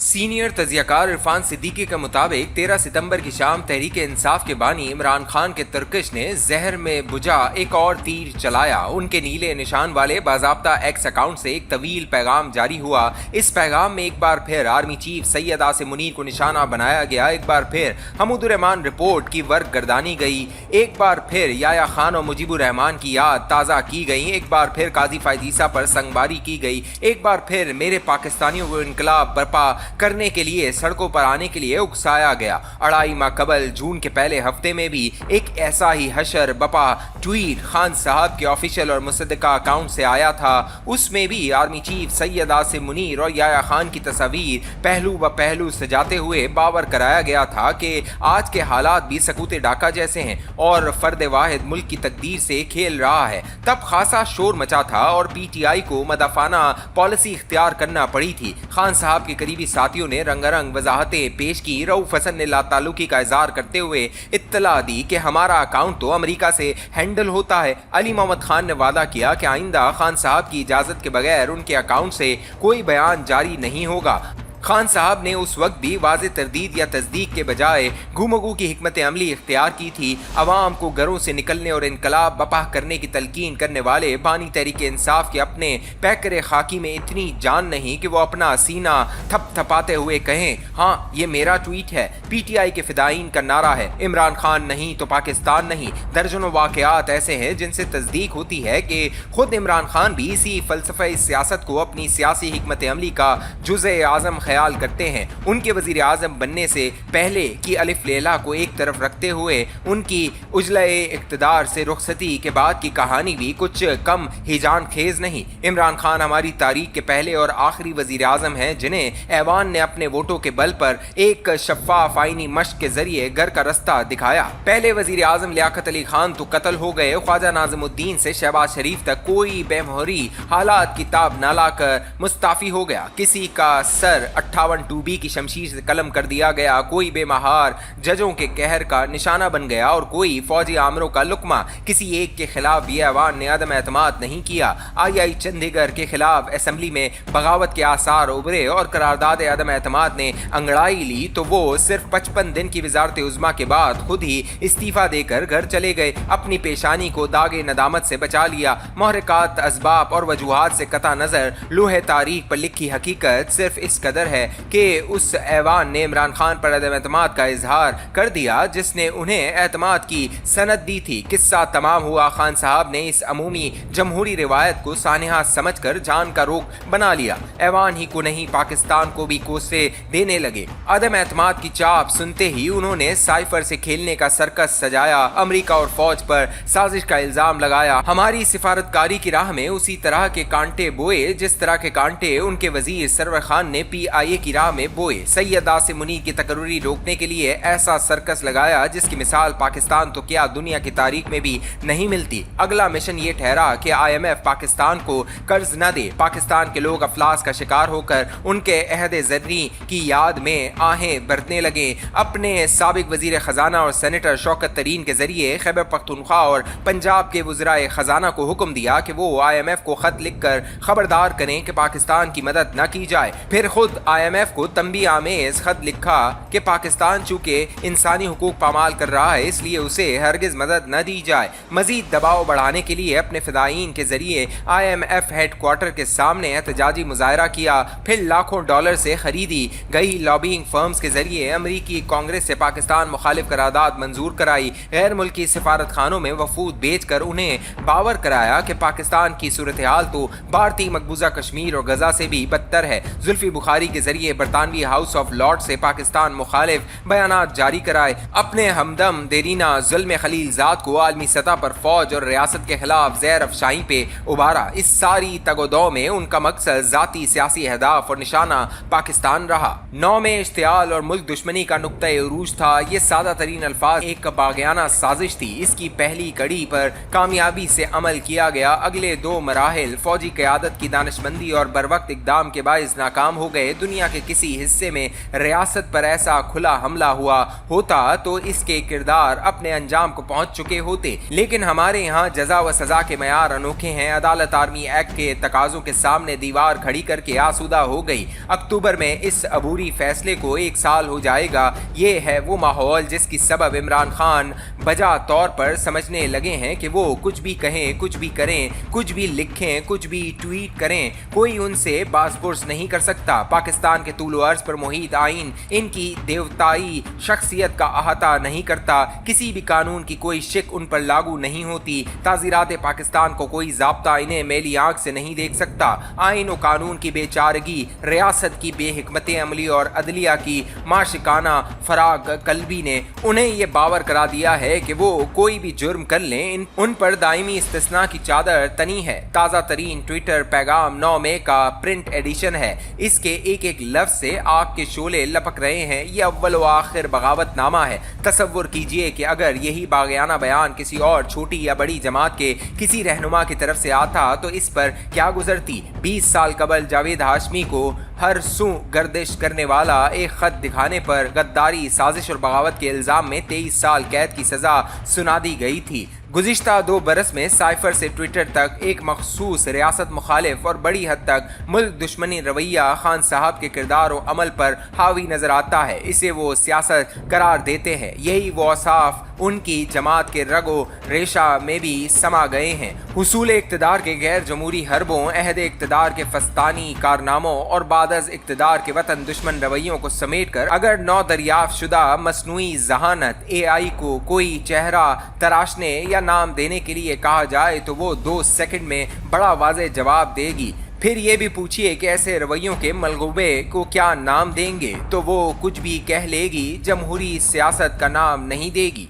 Senior तजियाकार Irfan Siddiqui के मुताबिक 13 सितंबर की शाम तहरीक इंसाफ के बानी इमरान खान के तुर्किश ने जहर में बुझा एक और तीर चलाया। उनके नीले निशान वाले बाज़ाब्ता एक्स अकाउंट से एक तवील पैगाम जारी हुआ। इस पैगाम में एक बार फिर आर्मी चीफ सैयद आसिम मुनीर को निशाना बनाया गया। एक बार फिर हमूदुर रहमान रिपोर्ट की वर्क गर्दानी गई। एक बार फिर याया खान और मुजीबुर रहमान की याद ताज़ा की गई। एक बार फिर काजी फायद ईसा पर संगबारी की गई। एक बार फिर मेरे पाकिस्तानियों को इनकलाब बर्पा करने के लिए सड़कों पर आने के लिए उकसाया गया। अढ़ाई माह कबल जून के पहले हफ्ते में भी एक ऐसा ही हशर बपा ट्वीट खान साहब के ऑफिशियल और मुसद्दका अकाउंट से आया था। उसमें भी आर्मी चीफ सैयद आसिम मुनीर और याया खान की तस्वीर पहलू ब पहलू सजाते हुए बावर कराया गया था कि आज के हालात भी सकूते डाका जैसे हैं और फर्द वाहिद मुल्क की तकदीर से खेल रहा है। तब खासा शोर मचा था और पीटीआई को मदाफाना पॉलिसी इख्तियार करना पड़ी थी। खान साहब के करीबी साथियों ने रंगारंग वजाहतें पेश की। रऊफ हसन ने लाताल्लुकी का इजहार करते हुए इत्तला दी कि हमारा अकाउंट तो अमेरिका से हैंडल होता है। अली मोहम्मद खान ने वादा किया कि आइंदा खान साहब की इजाज़त के बगैर उनके अकाउंट से कोई बयान जारी नहीं होगा। खान साहब ने उस वक्त भी वाज़ेह तरदीद या तस्दीक के बजाय घूमगू की हिकमत अमली इख्तियार की थी। अवाम को घरों से निकलने और इनकलाब बपा करने की तलकीन करने वाले बानी तहरीक इंसाफ के अपने पैकर खाकी में इतनी जान नहीं कि वो अपना सीना थपथपाते हुए कहें, हाँ ये मेरा ट्वीट है। पीटीआई के फिदाइन का नारा है, इमरान खान नहीं तो पाकिस्तान नहीं। दर्जनों वाक़यात ऐसे हैं जिनसे तस्दीक होती है कि खुद इमरान खान भी इसी फ़लसफ़े सियासत को अपनी सियासी हिकमत अमली का जुज़े आज़म ख्याल करते हैं। उनके वज़ीर आज़म बनने से पहले की अलिफ लेला को एक तरफ रखते हुए उनकी उजले इक़्तिदार से रुखसती के बाद की कहानी भी कुछ कम हिजान खेज नहीं। इमरान खान हमारी तारीख के पहले और आखिरी वज़ीर आज़म हैं जिन्हें ऐवान ने अपने वोटों के बल पर एक शफ़ाफ़ आईनी मश्क के जरिए घर का रास्ता दिखाया। पहले वज़ीर आज़म लियाकत अली खान तो कत्ल हो गए। ख्वाजा नाज़िमुद्दीन से शहबाज शरीफ तक कोई बेमोहरी हालात किताब ना लाकर मुस्ताफ़ी हो गया। किसी का सर 58 2B की शमशीर से कलम कर दिया गया। कोई बेमहार जजों के कहर का निशाना बन गया और कोई फौजी आमरों का लुकमा। किसी एक के खिलाफ ये ऐवान ने अदम एतमाद नहीं किया। आई चंडीगढ़ के खिलाफ असम्बली में बगावत के आसार उभरे और करारदाद अदम एतमाद ने अंगड़ाई ली तो वो सिर्फ 55 दिन की वजारत उज़्मा के बाद खुद ही इस्तीफा देकर घर चले गए। अपनी पेशानी को दागे नदामत से बचा लिया। महरकात असबाब और वजूहात से कता नज़र लोहे तारीख पर लिखी हकीकत सिर्फ इस कदर है कि उस ऐवान ने इमरान खान पर अदम एतमाद का इजहार कर दिया जिसने उन्हें एतमाद की सनद दी थी। किस्सा तमाम हुआ। खान साहब ने इस अमूमी जमहूरी रिवायत को सानिहा समझकर जान का रोक बना लिया। ऐवान ही को नहीं पाकिस्तान को भी कोसे देने लगे। अदम एतमाद की चाप सुनते ही उन्होंने साइफर से खेलने का सर्कस सजाया। अमेरिका और फौज पर साजिश का इल्जाम लगाया। हमारी सिफारतकारी की राह में उसी तरह के कांटे बोए जिस तरह के कांटे उनके वजीर सरवर खान ने PIA की राह में बोए। सैयद आसिम मुनीर की तकर्री रोकने के लिए ऐसा सर्कस लगाया जिसकी मिसाल पाकिस्तान तो क्या दुनिया की तारीख में भी नहीं मिलती। अगला मिशन ये ठहरा कि IMF पाकिस्तान को कर्ज न दे। पाकिस्तान के लोग अफलास का शिकार होकर उनके अहद ज़र्री की याद में आहें बरतने लगे। अपने साबिक वजीर खजाना और सेनेटर शौकत तरीन के जरिए खैबर पख्तूनख्वा और पंजाब के वज़राए खजाना को हुक्म दिया कि वो IMF को खत लिखकर खबरदार करें कि पाकिस्तान की मदद न की जाए। फिर खुद IMF को तंबी आमेज खत लिखा कि पाकिस्तान चूंकि इंसानी हुकूक पामाल कर रहा है इसलिए उसे हरगिज मदद न दी जाए। मजीद दबाव बढ़ाने के लिए अपने फिदायीन के जरिए IMF हेडक्वार्टर के सामने एहतजाजी मुजाहरा किया। फिर लाखों डॉलर से खरीदी गई लॉबिंग फर्म्स के जरिए अमरीकी कांग्रेस से पाकिस्तान मुखालिफ करारदाद मंजूर कराई। गैर मुल्की सिफारत खानों में वफूद भेज कर उन्हें बावर कराया कि पाकिस्तान की सूरत हाल तो भारतीय मकबूजा कश्मीर और गजा से भी बदतर है। जुल्फी बुखारी के जरिए बरतानवी हाउस ऑफ लॉर्ड से पाकिस्तान मुखालिफ बयानात जारी कराए। अपने हमदम देरीना जुल्म खलीलजाद को आलमी सतह पर फौज और रियासत के खिलाफ जहर अफशाई पे उभारा। इस सारी तगोदौ में उनका मकसद जाती सियासी अहदाफ और निशाना पाकिस्तान रहा। 9 में इश्तियाल और मुल्क दुश्मनी का नुक्ता उरूज था। ये सादा तरीन अल्फाज एक बागियाना साजिश थी। इसकी पहली कड़ी पर कामयाबी से अमल किया गया। अगले 2 मराहिल फौजी क़यादत की दानिशमंदी और बरवक्त इकदाम के बायस नाकाम हो गए। दुनिया के किसी हिस्से में रियासत पर ऐसा खुला हमला हुआ होता तो इसके किरदार अपने अंजाम को पहुंच चुके होते। लेकिन हमारे यहाँ जजा व सजा के मयार अनोखे हैं। अदालत आर्मी एक्ट के तकाजों के सामने दीवार खड़ी करके आसूदा हो गई। अक्टूबर में इस अबूरी फैसले को 1 साल हो जाएगा। ये है वो माहौल जिसकी सबब इमरान खान बजा तौर पर समझने लगे हैं कि वो कुछ भी कहें, कुछ भी करें, कुछ भी लिखें, कुछ भी ट्वीट करें, कोई उनसे बासपुर्स नहीं कर सकता। पाकिस्तान के तूलो अर्ज पर मुहित आइन इनकी देवताई शख्सियत का अहाता नहीं करता। किसी भी कानून की कोई शिक उन पर लागू नहीं होती। ताज़ीरात पाकिस्तान को कोई ज़ाब्ता इन्हें मेली आंख से नहीं देख सकता। आइन व कानून की बेचारगी, रियासत की बेहिकमत अमली और अदलिया की माशिकाना फराग कल्बी ने उन्हें ये बावर करा दिया है कि वो कोई भी जुर्म कर लें, उन पर दायमी इस्तिस्ना की चादर तनी है। ताज़ा तरीन ट्विटर पैगाम 9 मई का प्रिंट एडिशन है। इसके एक एक लफ्ज से आग के शोले लपक रहे हैं। ये अव्वल व आखिर बगावतनामा है। तसव्वुर कीजिए कि अगर यही बाग़ियाना बयान किसी और छोटी या बड़ी जमात के किसी रहनुमा की तरफ से आता तो इस पर क्या गुजरती। 20 साल कबल जावेद हाशमी को हर सू गर्दिश करने वाला एक खत दिखाने पर गद्दारी, साजिश और बगावत के इल्ज़ाम में 23 साल कैद की सज़ा सुना दी गई थी। गुज़िश्ता 2 बरस में साइफर से ट्विटर तक एक मखसूस रियासत मुखालिफ और बड़ी हद तक मुल्क दुश्मनी रवैया खान साहब के किरदार और अमल पर हावी नज़र आता है। इसे वो सियासत करार देते हैं। यही वो औसाफ उनकी जमात के रगो रेशा में भी समा गए हैं। हुसूल इक़्तिदार के गैर जमहूरी हरबों, अहद इक़्तिदार के फस्तानी कारनामों और बादज़ इक़्तिदार के वतन दुश्मन रवैयों को समेट कर अगर नौ दरियाफ़्त शुदा मसनूई ज़हानत AI को कोई चेहरा तराशने या नाम देने के लिए कहा जाए तो वो 2 सेकंड में बड़ा वाज़ेह जवाब देगी। फिर ये भी पूछिए कि ऐसे रवैयों के मलगूबे को क्या नाम देंगे तो वो कुछ भी कह लेगी, जमहूरी सियासत का नाम नहीं देगी।